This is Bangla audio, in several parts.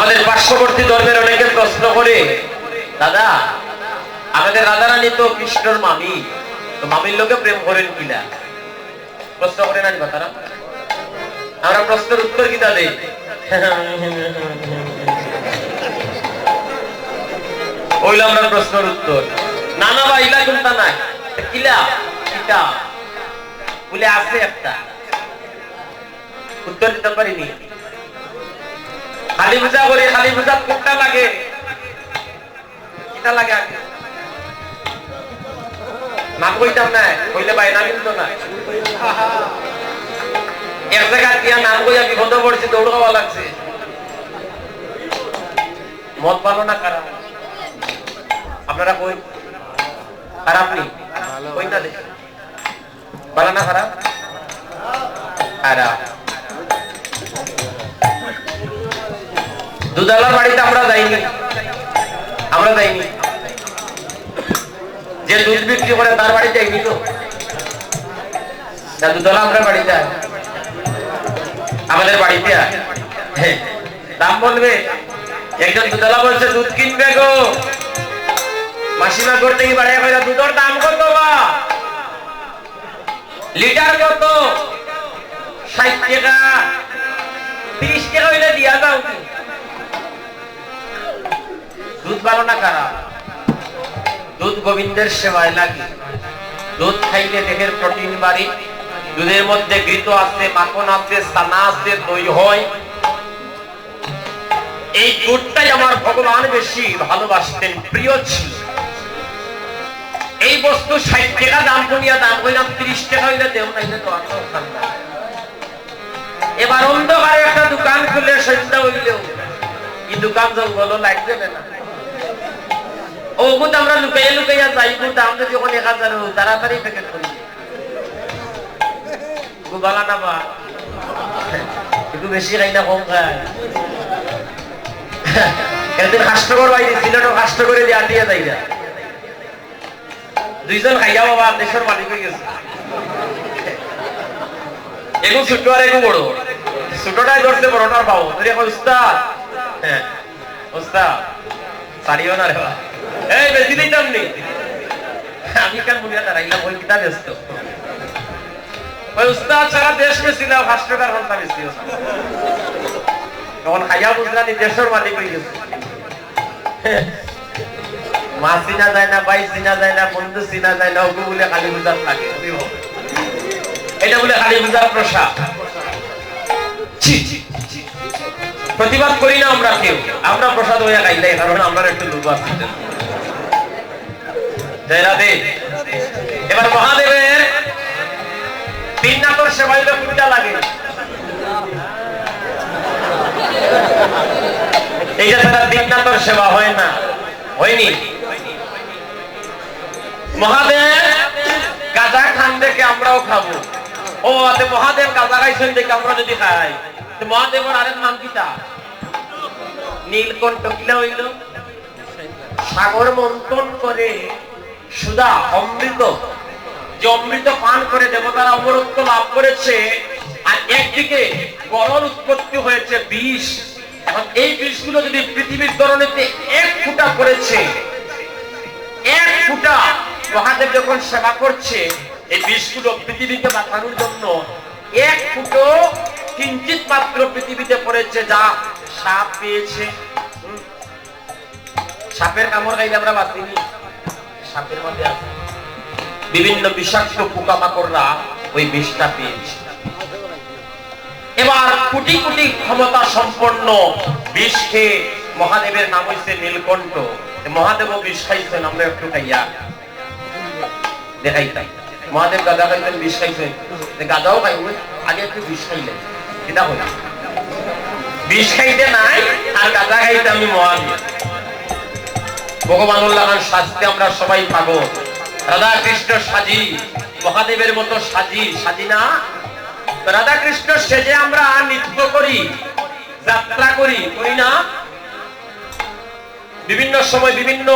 আমাদের পার্শ্ববর্তী ধর্মের অনেকে প্রশ্ন করে, দাদা আমাদের রাধারানী তো কৃষ্ণর মামি, তো মামির লোকে প্রেম করেন কিনা? প্রশ্ন করে না কথাটা। আমরা প্রশ্নের উত্তর কিনা দেই, ওইলা আমরা প্রশ্নের উত্তর না না বা ইলা কোনটা নাই কিলা কিটা বলে আছে একটা উত্তর দিতে পারিনি। খালি পূজা করি, খালি পূজা কোনটা লাগে, কিটা লাগে আগে নাম কইতাম না, কইলে বাইনা কিন্তু না। এক জায়গা দিয়া নাম কইয়া বিপদ পড়ছে, দৌড় খাওয়া লাগছে। মদ ভালো না খারাপ? আপনারা কই খারাপ নেই, কইটা দেখে ভালো না খারাপ? খারাপ। দুধালার বাড়িতে আমরা যাইনি, আমরা যাইনি। যে দুধ বিক্রি করে তার বাড়িতে যাইনি তো, দুধওয়ালা আমরা বাড়িতে আমাদের বাড়িতে দাম বলবে। একজন দুধওয়ালা বলছে দুধ কিনবে গো, মাসিমা করতে কি বাড়িয়ে কইলা দুধের দাম কত বা? লিটার কত? 60 টাকা। 30 টাকা হইলে দিয়া দাও কি? দুধ ভালো না খারাপ? দুধ গোবিন্দের সেবায় লাগে। দুধ খাইলে দেহের প্রোটিন বাড়ে, দুধের মধ্যে ঘৃত আছে, মাখন আছে, ছানা আছে, দই হয়। এই দুধটাই আমার ভগবান বেশি ভালোবাসতেন, প্রিয় ছিল। এই বস্তু 60 টাকা দাম করিয়া দাম কইলাম 30 টাকা হইলে দেও নাইলে তো আর খান না। এবার অন্ধকারে একটা দোকান খুলে সন্ধ্যা হইলেও এই দোকান জঙ্গল লাইট দেবে না। ও গুদ আমরা লুকাইয়া লুকাইয়া যাইবো, দাম যদি ওখানে 1000 তাড়াতাড়ি প্যাকেট করি গুবালা না বা একটু বেশি খাই না কম খায়। একদিন হাস্যকর বাইরে সিলেটও হাস্য করে দিয়ে আটিয়া যাই না, দুইজন খাইয়া বাবা দেশের মালিক হয়ে গেছে। এগু ছোট আর এগু বড়, ছোটটাই ধরছে বড়টার পাবো ধরে এখন উস্তাদ, হ্যাঁ উস্তাদ সারিও না রে বা, এই বেশি দিতাম নি আমি কেন বলিয়া দাঁড়াইলাম ওই কিতা ব্যস্ত। ওই উস্তাদ সারা দেশ বেশি না, হাস্যকার ঘন্টা বেশি তখন খাইয়া বুঝলাম দেশের মালিক হয়ে গেছে। মা চিনা যায় না, ভাই চিনা যায় না, বন্ধু চিনা যায় না, ওকে বলে কালী পূজার লাগে, এটা বলে কালী পূজার প্রসাদ। প্রতিবাদ করি না আমরা কেউ, আমরা প্রসাদ হইয়া খাইলাই, কারণ আমরা একটু লোভ আছে। জয় রাধে। এবার মহাদেবের তিননাথর সেবা হইলে পূজা লাগে, এইটা ছাড়া তিননাথর সেবা হয় না, হয়নি। মহাদেব গাঁজা খান দেখে আমরাও খাবো। ও আতে মহাদেব গাঁজা খাইছেন দেখে আমরা যদি খাই, মহাদেবের আরেক নাম কিটা? নীলকণ্ঠ। কিলা হইল? সাগর মন্থন করে সুধা অমৃত, যে অমৃত পান করে দেবতারা অমরত্ব লাভ করেছে, আর একদিকে গরল উৎপত্তি হয়েছে বিষ। এখন এই বিষগুলো যদি পৃথিবীর ধরনেতে 1 ফুটা পড়েছে, 1 ফুটা মহাদেব যখন সেবা করছে, এই বিষগুলো পৃথিবীকে বাঁচানোর জন্য 1 ফুটো কিঞ্চিত মাত্র পৃথিবীতে পড়েছে, যা সাপ পেয়েছে। সাপের কামড় খাইলে আমরা বাঁচিনি, সাপের মধ্যে আছে বিভিন্ন বিষাক্ত পোকামাকড়রা ওই বিষটা পেয়েছে। এবার কোটি কোটি ক্ষমতা সম্পন্ন বিষ খেয়ে মহাদেবের নাম হইছে নীলকণ্ঠ। মহাদেবও বিষ খাইছেন, আমরা একটু খাইয়া দেখাইতাম। মহাদেব গাঁজা খাইতেন, বিষ খাইছেন, গাঁজাও খাইব আগে একটু বিষ খাইলেন, এটা হল বিষ খাইতে নাই আর গাঁজা খাইতে আমি মহাদেব। ভগবানুল্লাহ সাজতে আমরা সবাই পাগল, রাধা কৃষ্ণ সাজি, মহাদেবের মতো সাজি সাজি না। রাধা কৃষ্ণ সেজে আমরা নৃত্য করি, যাত্রা করি, করি না? বিভিন্ন সময় বিভিন্ন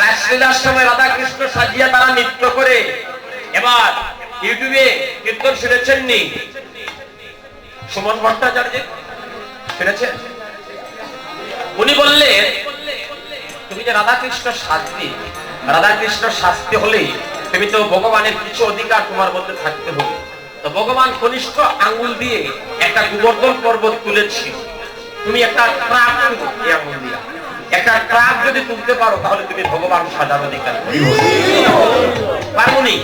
রাসলীলার সময় রাধা কৃষ্ণ সাজিয়া তারা নৃত্য করে। এবার ইউটিউবে কীর্তন শুনেছেন নি? সুমন ভট্টাচার্য শুনেছেন? উনি বললেন তুমি যে রাধা কৃষ্ণ সাজবে, রাধা কৃষ্ণ সাজতে হলে তুমি তো ভগবানের কিছু অধিকার তোমার মধ্যে থাকতে হবে। তো ভগবান কনিষ্ঠ আঙ্গুল দিয়ে একটা গোবর্ধন পর্বত তুলেছি, তুমি একটা ট্রাক একটা ট্রাক যদি তুলতে পারো তাহলে তুমি ভগবান সাজার অধিকার পারবনি।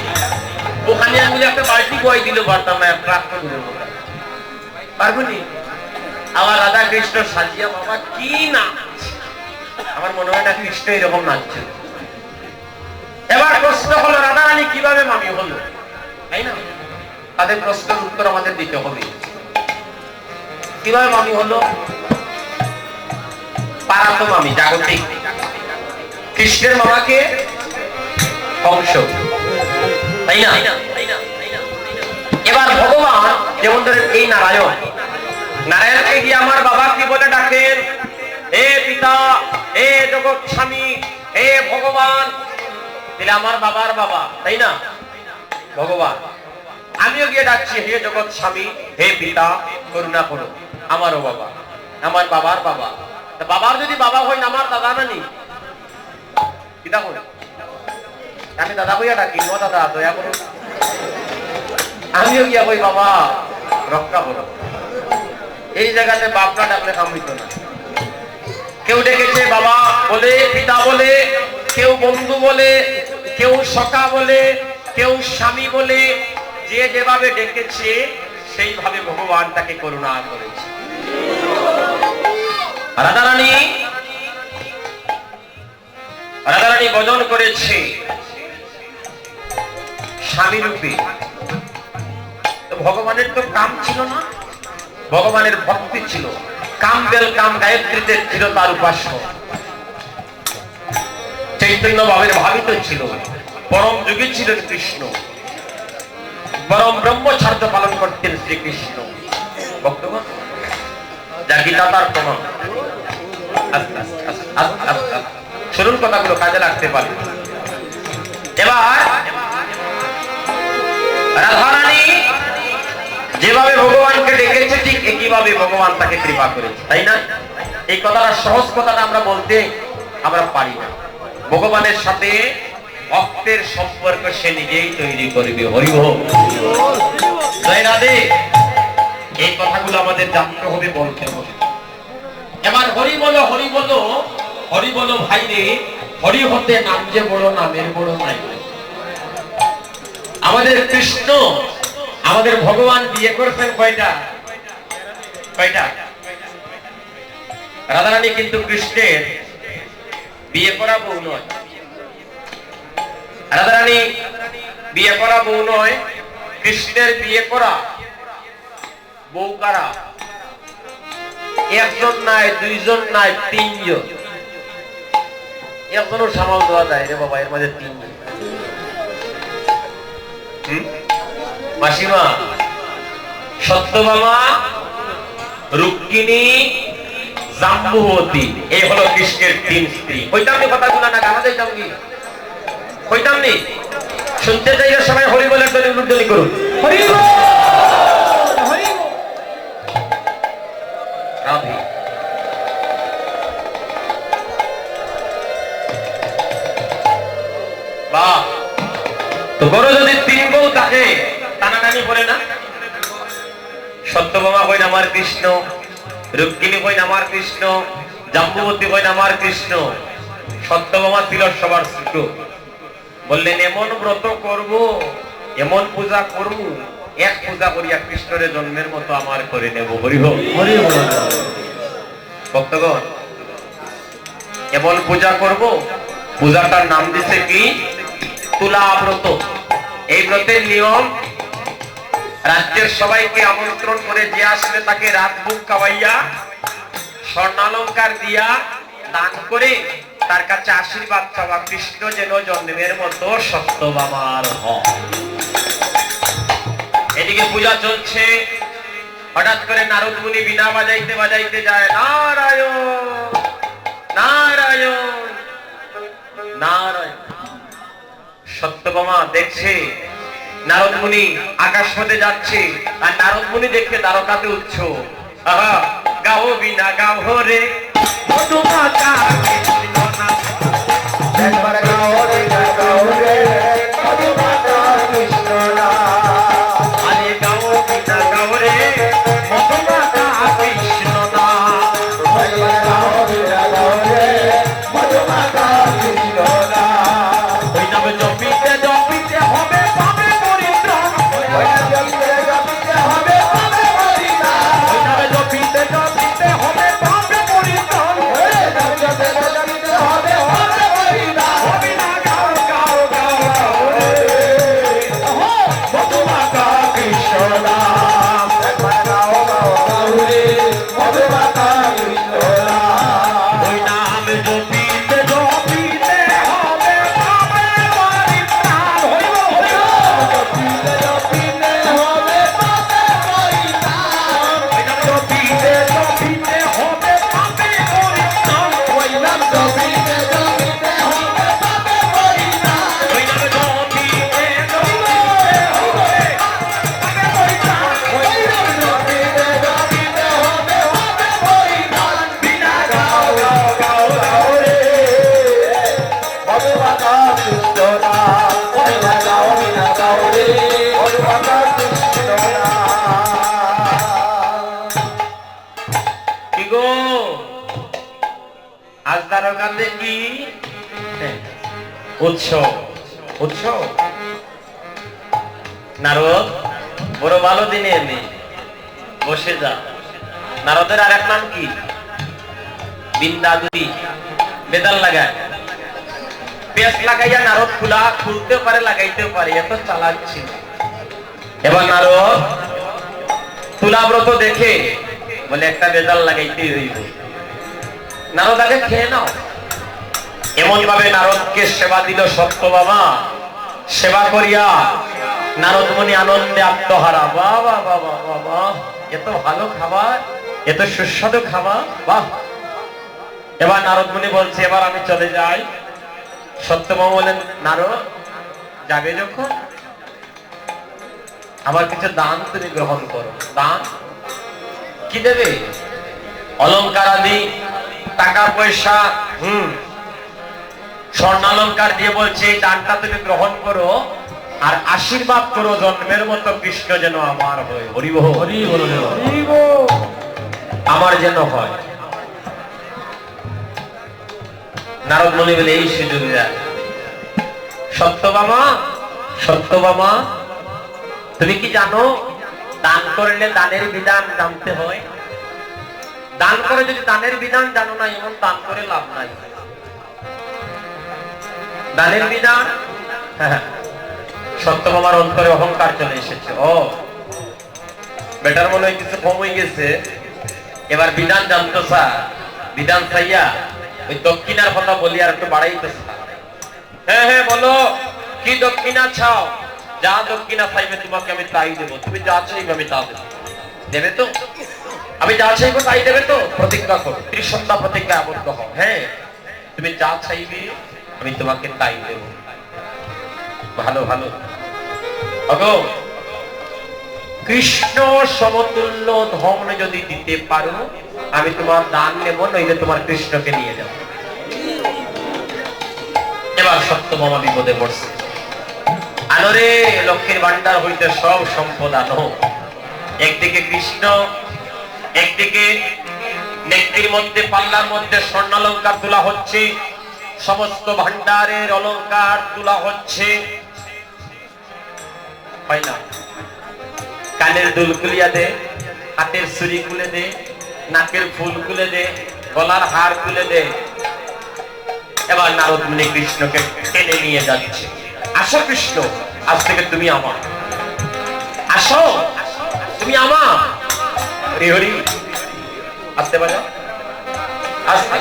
ওখানে আঙ্গুলে একটা বালতি বয় দিলে পারতাম না, ট্রাক পারবনি। আবার রাধা কৃষ্ণ সাজিয়া বাবা কি না, আমার মনে হয় না কৃষ্ণ এরকম নাচছে। এবার প্রশ্ন হলো রাধা রানী কিভাবে মামি হলো, তাই না? তাদের প্রশ্নের উত্তর আমাদের দিতে হবে। কিভাবে মামি হলো? পারাতো মামি জাগতিক, কৃষ্ণের মামাকে অংশ, তাই না? এবার ভগবান যেমন ধরেন এই নারায়ণ, নারায়ণকে গিয়ে আমার বাবা কি বলে ডাকেন? হে পিতা, হে জগৎ স্বামী, হে ভগবান। তাহলে আমার বাবার বাবা, তাই না? ভগবান। আমিও গিয়ে ডাকছি হে জগৎ স্বামী, হে পিতা, করুণা করো, আমারও বাবা, আমার বাবার বাবা। বাবার যদি বাবা হয় না আমার দাদা নানি, পিতা কই? আমি দাদা কইয়া ডাকি, ও দাদা দয়া করো। আমিও গিয়া কই বাবা রক্ষা করো। এই জায়গাতে বাপনা ডাকলে কাম হইতো না। কেউ ডেকেছে বাবা বলে, পিতা বলে, কেউ বন্ধু বলে, কেউ সখা বলে, কেউ স্বামী বলে, যে যেভাবে ডেকেছে সেইভাবে ভগবান তাকে করুণা করেছে। রাধারানী ভজন করেছে স্বামী রূপে। ভগবানের তো কাম ছিল না, ভগবানের ভক্তি ছিল। কাম বেল কাম গায়ত্রীতে ছিল তার উপাস্য, চৈতন্য ভাবের ভাবিত ছিল, পরম যুগে ছিলেন কৃষ্ণ, পরম ব্রহ্মচার্য পালন করতেন শ্রীকৃষ্ণ। ভক্তগণ যা গীতা তার প্রমাণ। শুনুন কথাগুলো কাজে লাগতে পারে। এবার রাধারানী যেভাবে ভগবানকে ডেকেছে ঠিক একইভাবে ভগবান তাকে কৃপা করেছে, তাই না? এই কথাটা সহজ কথাটা আমরা বলতে আমরা পারি না। ভগবানের সাথে ভক্তের সম্পর্ক সে নিজেই তৈরি করবে। হরি বল, জয় রাধে। এই কথাগুলো আমাদের জানতে হবে, বলতে হবে। এবার হরি বলো, হরি বলো, হরি বলো ভাই রে, হরি হতে নাম যে বড়, নামের বড় নাই। আমাদের কৃষ্ণ, আমাদের ভগবান বিয়ে করেছেন কয়টা? কয়টা? রাধারানী কিন্তু কৃষ্ণের বিয়ে করা বউ নয়। রাধারানী বিয়ে করা বউ নয়, কৃষ্ণের বিয়ে করা বউ কারা? একজন নাই, দুইজন নাই, তিনজন। একজনও সামাল দেওয়া যায় রে বাবা, এর মাঝে তিনজন। মাসিমা, সত্যভামা, রুক্মিণী, জাম্বুবতী, এই হলো কৃষ্ণের তিন স্ত্রী। কইতাম নি কথাগুলো না? গানা যাইতাম কি? কইতাম নি? শুনতে চাইলে সবাই হরি বলের জন্য উল্লেখ করুন। হরি বল, হরি বল। রাধে। বাহ, তো বড় যদি তিন বউ থাকে টানাটানি করে না? সত্যভামা হইন আমার কৃষ্ণ, রুক্মিণী হইন আমার কৃষ্ণ, জাম্বুবতী হইন আমার কৃষ্ণ। সত্যভামা ছিল সবার ছোট। বললেন এমন ব্রত করব, এমন পূজা করব, এক পূজা করিয়া কৃষ্ণের জন্মের মতো আমার করে নেব। হরি বল, হরি বল। ভক্তগণ, এমন পূজা করব, পূজাটার নাম দিছে কি? তুলা ব্রত। এই ব্রতের নিয়ম, রাজ্যের সবাইকে আমন্ত্রণ করে যে আসবে তাকে রাত বুক খাওয়াইয়া, স্বর্ণালঙ্কার দিয়া, দান করে তার কাছে আশীর্বাদ চাওয়া, কৃষ্ণ যেন জন্মের মতো সত্যভামার হয়। এদিকে পূজা চলছে, হঠাৎ করে নারদ মুনি বিনা বাজাইতে বাজাইতে যায়, নারায়ণ নারায়ণ নারায়ণ। সত্যভামা দেখছে নারদ মুনি আকাশ পথে যাচ্ছে, আর নারদ মুনি দেখে দ্বারকাতে উঠছ। আহা, গাও বিনা গাও রে, মধুমাতা কৃষ্ণ নাম একবার গাও রে মধুমাতা কৃষ্ণ নাম। আরে গাও বিনা গাও রে মধুমাতা কৃষ্ণ নাম একবার গাও রে মধুমাতা কৃষ্ণ নাম। ওই নাম জপিতে জপিতে হবে পাবে পরিত্রাণ ওই নাম জপিতে জপিতে হবে পাবে পরিত্রাণ। ওই নাম জপিতে জপিতে হবে পাবে পরিত্রাণ ওই নাম জপিতে জপিতে হবে পাবে পরিত্রাণ। হবে না গাও গাও গাও গাও রে মধুমাতা কৃষ্ণ নাম। একবার গাও রে মধুমাতা কৃষ্ণ নাম। ওই নাম জপিতে জপিতে হবে পাবে পরিত্রাণ হইব হইব জপিতে জপিতে হবে পাবে পরিত্রাণ। ওই নাম জপিতে জপিতে হবে পাবে পরিত্রাণ ওই নাম জপিতে জপিতে হবে পাবে পরিত্রাণ। ওই নাম জপিতে জপিতে হবে পাবে পরিত্রাণ ওই নাম জপিতে জপিতে হবে পাবে পরিত্রাণ। বিনা গাও গাও গাও গাও রে মধুমাতা কৃষ্ণ নাম। ওই না গাও বিনা গাও রে মধুমাতা কৃষ্ণ নাম। কি গো আজ দ্বারকাতে কি উৎসব উৎসব নারদ বড় ভালো দিনে এলি বসে যা নারদের আর এক নাম কি বিন্দাদুরি বেদাল লাগায় পেঁচ লাগাইয়া নারদ খুলতেও পারে লাগাইতেও পারে এত চালাক ছিল এবার নারদ তুলাব্রত দেখে বলে একটা বেদাল লাগাইতেই হইব নারদ আগে খেয়ে নাও এমন ভাবে নারদকে সেবা দিল সত্য বাবা সেবা করিয়া নারদ মুনি আনন্দে আত্মহারা বাবা বাবা বাবা এত ভালো খাবার এত সুস্বাদু খাবার বাহ এবার নারদ মুনি বলছে এবার আমি চলে যাই সত্যবাবা বলেন নারদ যাবে যখন আমার কিছু দান তুমি গ্রহণ করো দান কি দেবে অলংকার আদি টাকা পয়সা স্বর্ণালঙ্কার দিয়ে বলছে এই দানটা তুমি গ্রহণ করো আর আশীর্বাদ করো জন্মের মতো কৃষ্ণ যেন আমার হয় হরি বল হরি বল আমার যেন হয় নারদ মুনি বলে এই সুযোগ যায় সত্যবামা তুমি কি জানো দান করলে দানের বিধান জানতে হয় দান করে যদি দানের বিধান জানো না এমন দান করে লাভ নাই দানের বিধান সত্যবামার অন্তরে অহংকার চলে এসেছে ও বেটার মনে হয় কিছু কম হয়ে গেছে এবার বিধান জানতো স্যার বিধান চাইয়া ওই দক্ষিণার কথা বলি আর একটু বাড়াইতো হ্যাঁ হ্যাঁ বলো কি দক্ষিণা চাও যা দক্ষিণা চাইবে তোমাকে আমি তাই দেবো তুমি যা চাইবে আমি তা দেবো দেবে তো আমি যা চাইবো তাই দেবে তো প্রতিজ্ঞা করো ত্রিসন্ধ্যা প্রতিজ্ঞা আবদ্ধ হও হ্যাঁ তুমি যা চাইবে আমি তোমাকে তাই দেব ভালো ভালো অগো কৃষ্ণ সমতুল্য ধন যদি দিতে পারো আমি তোমার দান নেব নইলে তোমার কৃষ্ণকে নিয়ে যাবো এবার সত্যভামা বিপদে পড়ছে আলোরে লক্ষ্মীর ভান্ডার হইতে সব সম্পদ আনো একদিকে কৃষ্ণ একদিকে নেত্রীর মধ্যে পাল্লার মধ্যে স্বর্ণালঙ্কার তোলা হচ্ছে সমস্ত ভান্ডারের অলঙ্কার তোলা হচ্ছে হয় না কানের দুল খুলিয়া দে হাতের ছুরি খুলে দে নাকের ফুল খুলে দে গলার হার খুলে দে এবার নারদ মুনি কৃষ্ণকে টেনে নিয়ে যাচ্ছে আসো কৃষ্ণ আজ থেকে তুমি আমার আসো তুমি আমার হরি হরি আসতে বাজা আস্তে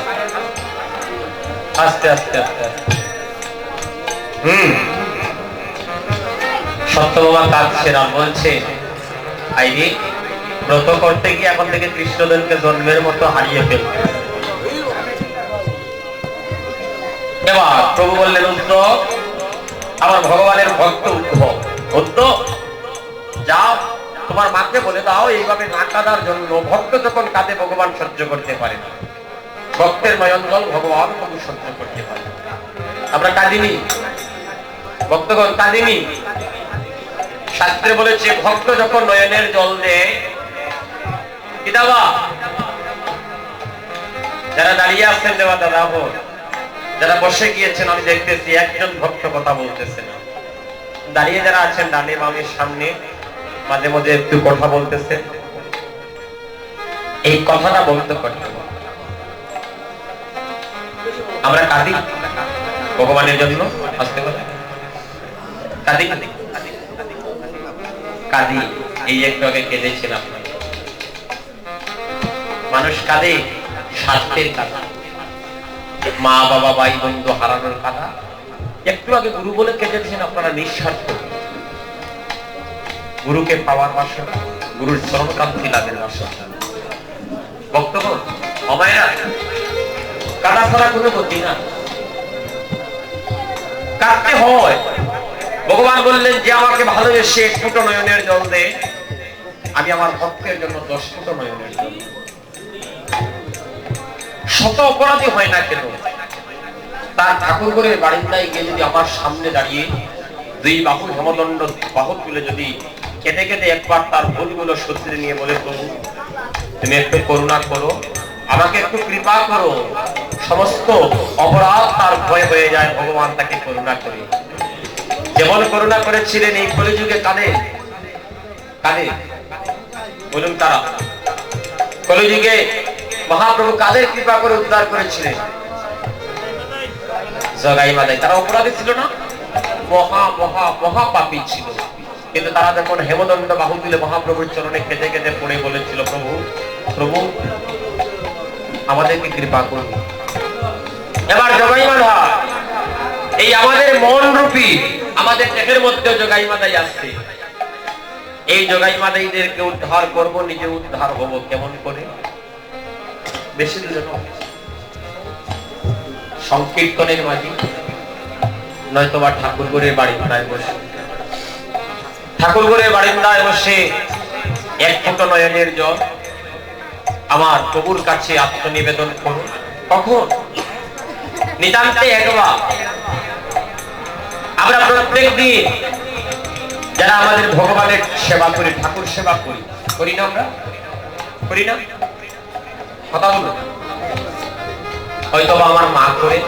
আস্তে আস্তে আস্তে সত্যবাবা কাঁদছে না বলছে আইনি ব্রত করতে গিয়ে এখন থেকে কৃষ্ণদেবকে জন্মের মতো হারিয়ে ফেলবে এবার প্রভু বললেন উদ্ধব আমার ভগবানের ভক্ত উদ্ধব যাও তোমার মাকে বলে দাও এইভাবে না কাঁদার জন্য ভক্ত যখন কাঁদে ভগবান সহ্য করতে পারে না ভক্তের নয়ন জল ভগবান কবু সহ্য করতে পারে। আমরা কাঁদিনি, ভক্তগণ কাঁদিনি। শাস্ত্রে বলেছে ভক্ত যখন নয়নের জল দেয়, কি দাবা যারা দাঁড়িয়ে আছেন দেওয়া দাদা বোন, যারা বসে গিয়েছেন আমি দেখতেছি একজন ভক্ত কথা বলতেছে না। দাঁড়িয়ে যারা আছেন ডানে বামে সামনে মাঝে মাঝে একটু কথা বলতেছে। এই কথাটা বলতে করতে আমরা কাঁদি ভগবানের জন্য, আসতে কথা কাঁদি কাঁদি কাঁদি। এই একটু আগে কেঁদেছিলাম। মানুষ কাঁদে স্বার্থের কাঁদা, মা বাবা ভাই বন্ধু হারানোর কাঁদা। একটু আগে গুরু বলে কেঁদেছেন আপনারা নিঃস্বার্থ, গুরুকে পাওয়ার বাসনা, গুরুর চরণকান্তি লাভের বাসনা। ভক্তগণ অমায়েরা, কাঁদা ছাড়া কোনো গতি না, কাঁদতে হয়। ভগবান বললেন যে আমাকে ভালোবেসে 1 ফুটো নয়নের জল দে, আমি আমার ভক্তের জন্য 10 ফুটো নয়নের জল দেব। শত অপরাধী হয় না কেন, তার ঠাকুর করে বারিন্দায় গিয়ে যদি আমার সামনে দাঁড়িয়ে 2 বাহু হেমদণ্ড বাহু তুলে যদি কেঁদে কেঁদে একবার তার ভুলগুলো শুধরে নিয়ে বলে, প্রভু তুমি একটু করুণা করো, আমাকে একটু কৃপা করো, সমস্ত অপরাধ তার ভয় হয়ে যায়, ভগবান তাকে করুণা করে। যেমন করুণা করেছিলেন এই কলিযুগে কাঁদে কাঁদে বলুন তারা, কলিযুগে মহাপ্রভু কাদের কৃপা করে উদ্ধার করেছিলেন? জগাই মাদাই। তারা অপরাধী ছিল না, মহা মহা মহা পাপী ছিল, কিন্তু তারা যখন হেমদণ্ড বাহু তুলে মহাপ্রভুর চরণে কেঁদে কেঁদে পড়ে বলেছিল, প্রভু প্রভু আমাদেরকে কৃপা করুন। এবার জগাই মাধা এই আমাদের মন রূপী আমাদের দেহের মধ্যে জগাই মাদাই আসছে। এই জগাই মাদাইদেরকে উদ্ধার করব, নিজে উদ্ধার হব কেমন করে? বেশি দূরে নয়, সংকীর্তনের মাঝে নয়তোবা ঠাকুরগুড়ের বারিন্দায় বসে, ঠাকুরগুড়ের বারিন্দায় বসে 1 ফুটো নয়নের জল আমার প্রভুর কাছে আত্মনিবেদন করুন। কখন? নিতান্তে একবার। আমরা প্রত্যেক দিন যারা আমাদের ভগবানের সেবা করি, ঠাকুর সেবা করি, করি না? আমরা করি না? কথা বলো। হয়তোবা আমার মা করে,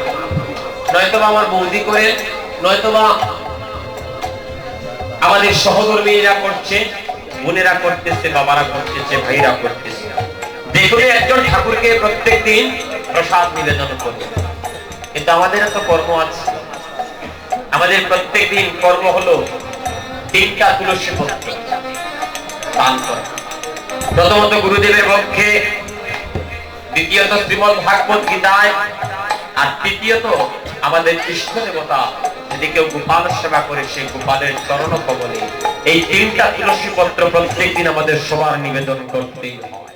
নয়তোবা আমার বৌদি করে, নয়তোবা আমাদের সহধর্মীরা করছে, বোনেরা করতেছে, বাবারা করতেছে, ভাইরা করতেছে। দেখুন একজন ঠাকুরকে প্রত্যেক দিন প্রসাদ নিবেদন করে, কিন্তু আমাদের তো কর্ম আছে। আমাদের প্রত্যেক দিন কর্ম হলো 3টা তুলসী পত্র পান করা। প্রথমত গুরুদেবের পক্ষে, দ্বিতীয়ত শ্রীমদ ভাগবত গীতায়, আর তৃতীয়ত আমাদের ইষ্ট দেবতা যদি কেউ গোপাল সেবা করে সেই গোপালের চরণ কমলে। এই 3টা তুলসী পত্র প্রত্যেক দিন আমাদের সবার নিবেদন করতেই হয়।